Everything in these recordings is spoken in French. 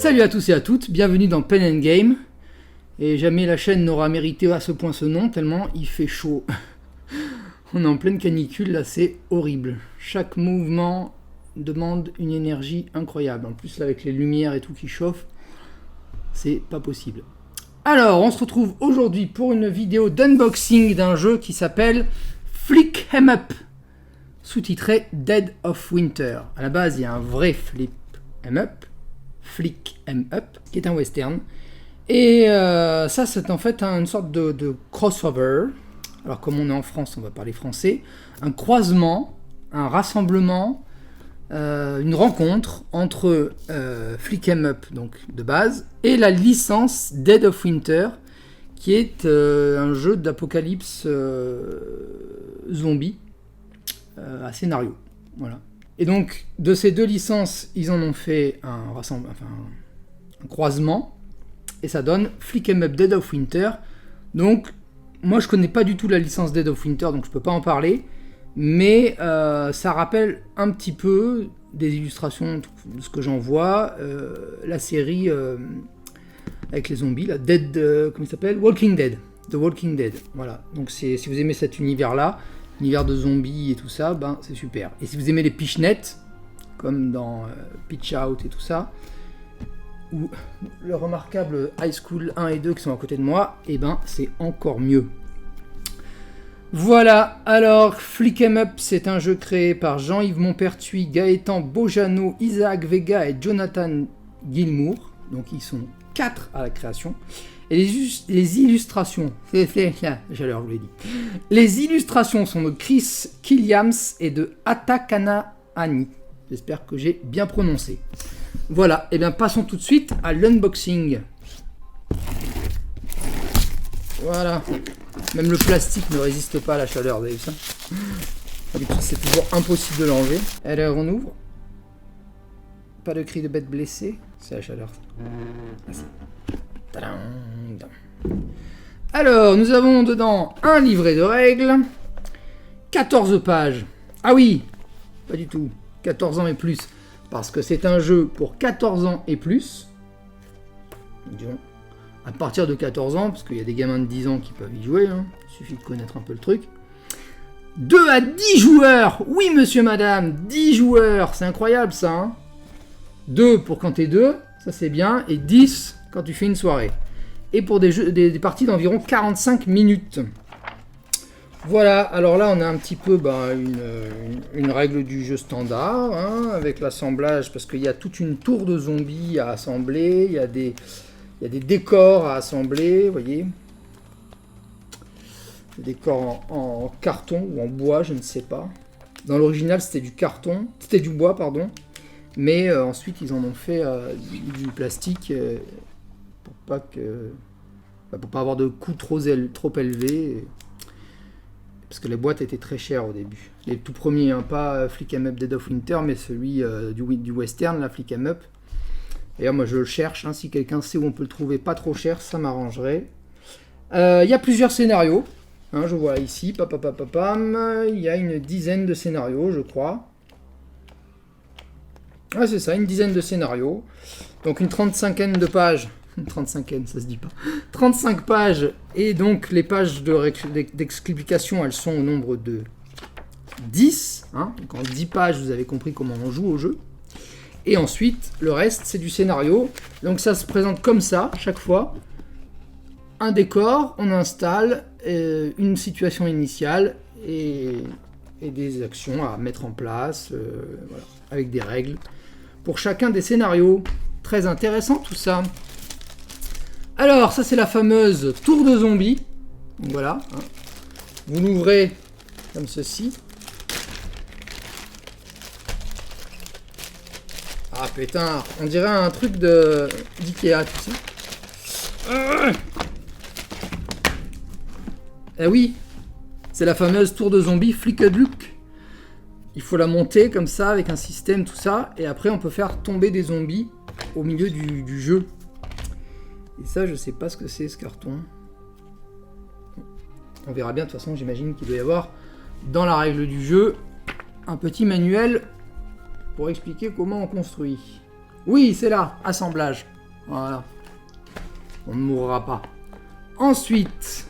Salut à tous et à toutes, bienvenue dans Pen & Game. Et jamais la chaîne n'aura mérité à ce point ce nom, tellement il fait chaud. On est en pleine canicule, là c'est horrible. Chaque mouvement demande une énergie incroyable. En plus là avec les lumières et tout qui chauffent, c'est pas possible. Alors on se retrouve aujourd'hui pour une vidéo d'unboxing d'un jeu qui s'appelle Flick 'em Up, sous-titré Dead of Winter. À la base il y a un vrai Flip 'em Up, Flick 'em Up, qui est un western. Et ça c'est en fait une sorte de crossover. Alors comme on est en France, on va parler français. Un croisement, un rassemblement, une rencontre entre Flick 'em Up, donc de base, et la licence Dead of Winter, qui est un jeu d'apocalypse zombie à scénario. Voilà. Et donc de ces deux licences, ils en ont fait un croisement, et ça donne Flick 'em Up Dead of Winter. Donc moi je connais pas du tout la licence Dead of Winter, donc je peux pas en parler, mais ça rappelle un petit peu des illustrations de ce que j'en vois, la série avec les zombies, la Dead, comment il s'appelle, Walking Dead, The Walking Dead. Voilà, donc si vous aimez cet univers là, univers de zombies et tout ça, ben c'est super. Et si vous aimez les pichenettes, comme dans Pitch Out et tout ça, ou le remarquable High School 1 et 2 qui sont à côté de moi, et ben c'est encore mieux. Voilà, alors Flick 'em Up, c'est un jeu créé par Jean-Yves Montpertuis, Gaëtan Bojano, Isaac Vega et Jonathan Gilmour. Donc ils sont 4 à la création. Et les illustrations, j'allais vous l'ai dit. Les illustrations sont de Chris Killiams et de Atta Kanahani. J'espère que j'ai bien prononcé. Voilà, et bien passons tout de suite à l'unboxing. Voilà. Même le plastique ne résiste pas à la chaleur, vous avez vu ça? C'est toujours impossible de l'enlever. Alors on ouvre. Pas de cri de bête blessée. C'est la chaleur. Alors, nous avons dedans un livret de règles. 14 pages. Ah oui, pas du tout. 14 ans et plus. Parce que c'est un jeu pour 14 ans et plus. Disons, à partir de 14 ans, parce qu'il y a des gamins de 10 ans qui peuvent y jouer, hein. Il suffit de connaître un peu le truc. 2 à 10 joueurs. Oui, monsieur, madame, 10 joueurs. C'est incroyable, ça. Hein. 2 pour quand t'es 2, ça c'est bien. Et 10 quand tu fais une soirée. Et pour des parties d'environ 45 minutes. Voilà, alors là on a un petit peu une règle du jeu standard, hein, avec l'assemblage, parce qu'il y a toute une tour de zombies à assembler, il y a des décors à assembler, vous voyez. Des décors en carton ou en bois, je ne sais pas. Dans l'original c'était du carton, c'était du bois, pardon. Mais ensuite ils en ont fait du plastique pour pas avoir de coût trop élevé. Parce que les boîtes étaient très chères au début. Les tout premiers, hein, pas Flick 'em Up Dead of Winter, mais celui du western, la Flick 'em Up. D'ailleurs, moi je le cherche, hein, si quelqu'un sait où on peut le trouver pas trop cher, ça m'arrangerait. Il y a plusieurs scénarios, hein, je vois ici, il y a une dizaine de scénarios, je crois. Ah, c'est ça, une dizaine de scénarios. Donc une 35aine de pages. Une 35aine, ça se dit pas. 35 pages. Et donc les pages d'explication, elles sont au nombre de 10. Hein. Donc en 10 pages, vous avez compris comment on joue au jeu. Et ensuite, le reste, c'est du scénario. Donc ça se présente comme ça, chaque fois. Un décor, on installe une situation initiale et des actions à mettre en place, voilà, avec des règles. Pour chacun des scénarios. Très intéressant tout ça. Alors, ça c'est la fameuse tour de zombies. Donc, voilà. Hein. Vous l'ouvrez comme ceci. Ah putain, on dirait un truc d'Ikea, tu sais. Eh oui, c'est la fameuse tour de zombies Flicked Look. Il faut la monter comme ça, avec un système, tout ça. Et après, on peut faire tomber des zombies au milieu du jeu. Et ça, je sais pas ce que c'est, ce carton. On verra bien, de toute façon, j'imagine qu'il doit y avoir, dans la règle du jeu, un petit manuel pour expliquer comment on construit. Oui, c'est là, assemblage. Voilà. On ne mourra pas. Ensuite,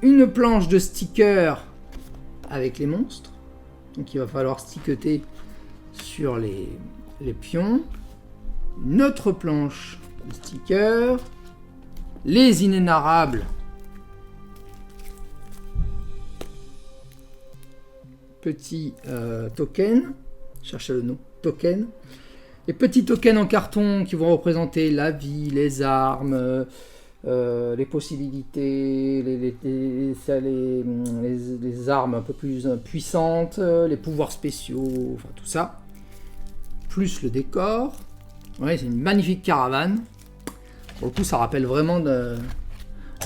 une planche de stickers avec les monstres. Donc il va falloir sticketer sur les pions. Une autre planche de stickers. Les inénarrables. Petit token. Cherchez le nom. Token. Les petits tokens en carton qui vont représenter la vie, les armes, les possibilités, les armes un peu plus puissantes, les pouvoirs spéciaux, enfin tout ça. Plus le décor. Ouais, c'est une magnifique caravane. Pour le coup, ça rappelle vraiment de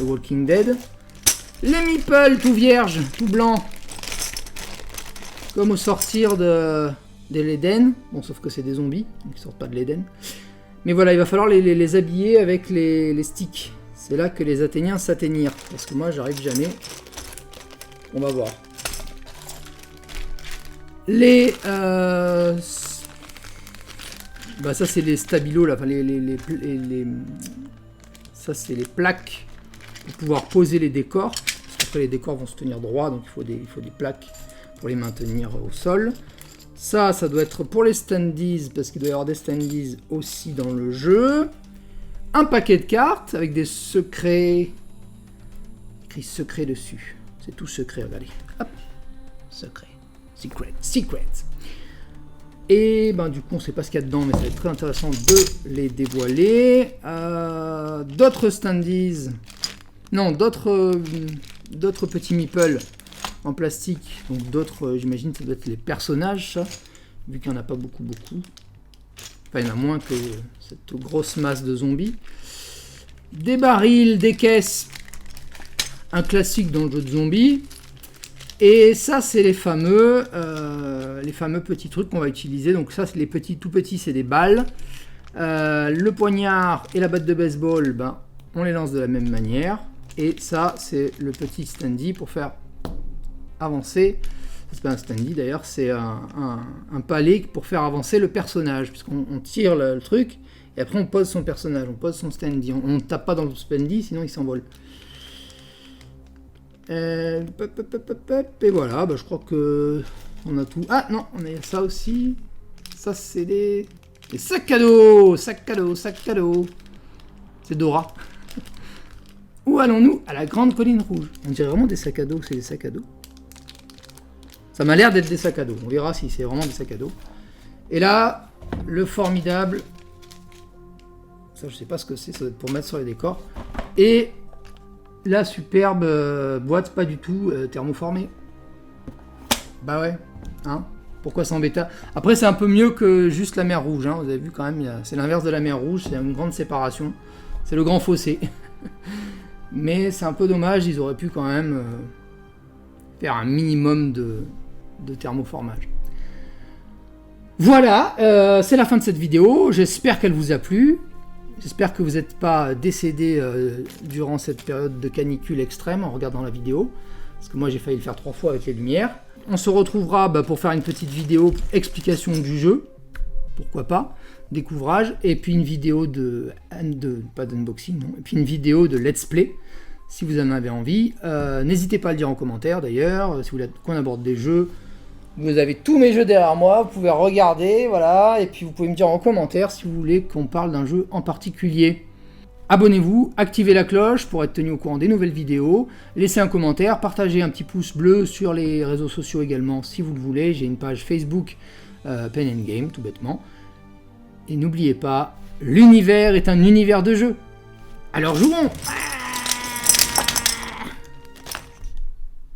Walking Dead. Les meeples tout vierge, tout blanc. Comme au sortir de l'Éden. Bon, sauf que c'est des zombies, donc ils sortent pas de l'Éden. Mais voilà, il va falloir les habiller avec les sticks. C'est là que les Athéniens s'atteignirent. Parce que moi, j'arrive jamais. On va voir. Les... Bah ça, c'est les stabilos, là. Enfin, ça, c'est les plaques pour pouvoir poser les décors. Parce qu'après, les décors vont se tenir droit, donc il faut des plaques pour les maintenir au sol. Ça doit être pour les standees, parce qu'il doit y avoir des standees aussi dans le jeu. Un paquet de cartes avec des secrets. Écrit secret dessus. C'est tout secret, regardez. Hop. Secret. Secret. Et ben du coup, on ne sait pas ce qu'il y a dedans, mais ça va être très intéressant de les dévoiler. D'autres standees. Non, d'autres petits meeples en plastique, donc d'autres, j'imagine, ça doit être les personnages, ça, vu qu'il n'y en a pas beaucoup. Enfin, il y en a moins que cette grosse masse de zombies. Des barils, des caisses, un classique dans le jeu de zombies. Et ça, c'est les fameux petits trucs qu'on va utiliser. Donc ça, c'est les petits, tout petits, c'est des balles. Le poignard et la batte de baseball, ben, on les lance de la même manière. Et ça, c'est le petit standee pour faire avancer, c'est pas un standee d'ailleurs, c'est un palais pour faire avancer le personnage, puisqu'on tire le truc, et après on pose son personnage, on pose son standee, on ne tape pas dans le standee, sinon il s'envole. Et voilà, bah je crois que on a tout. Ah non, on a ça aussi, ça c'est des sacs à dos, sacs à dos, c'est Dora. Où allons-nous? À la grande colline rouge. On dirait vraiment des sacs à dos, c'est des sacs à dos. Ça m'a l'air d'être des sacs à dos. On verra si c'est vraiment des sacs à dos. Et là, le formidable... Ça, je sais pas ce que c'est. Ça doit être pour mettre sur les décors. Et la superbe boîte, pas du tout thermoformée. Bah ouais. Hein, pourquoi s'embêter? Après, c'est un peu mieux que juste la mer Rouge. Hein. Vous avez vu quand même, c'est l'inverse de la mer Rouge. C'est une grande séparation. C'est le grand fossé. Mais c'est un peu dommage. Ils auraient pu quand même faire un minimum de thermoformage. Voilà, c'est la fin de cette vidéo. J'espère qu'elle vous a plu. J'espère que vous n'êtes pas décédé durant cette période de canicule extrême en regardant la vidéo. Parce que moi j'ai failli le faire 3 fois avec les lumières. On se retrouvera pour faire une petite vidéo explication du jeu. Pourquoi pas. Découvrage. Et puis une vidéo pas d'unboxing, non. Et puis une vidéo de let's play. Si vous en avez envie. N'hésitez pas à le dire en commentaire d'ailleurs. Si vous voulez qu'on aborde des jeux. Vous avez tous mes jeux derrière moi, vous pouvez regarder, voilà, et puis vous pouvez me dire en commentaire si vous voulez qu'on parle d'un jeu en particulier. Abonnez-vous, activez la cloche pour être tenu au courant des nouvelles vidéos, laissez un commentaire, partagez un petit pouce bleu sur les réseaux sociaux également si vous le voulez, j'ai une page Facebook Pen & Game tout bêtement. Et n'oubliez pas, l'univers est un univers de jeu. Alors jouons!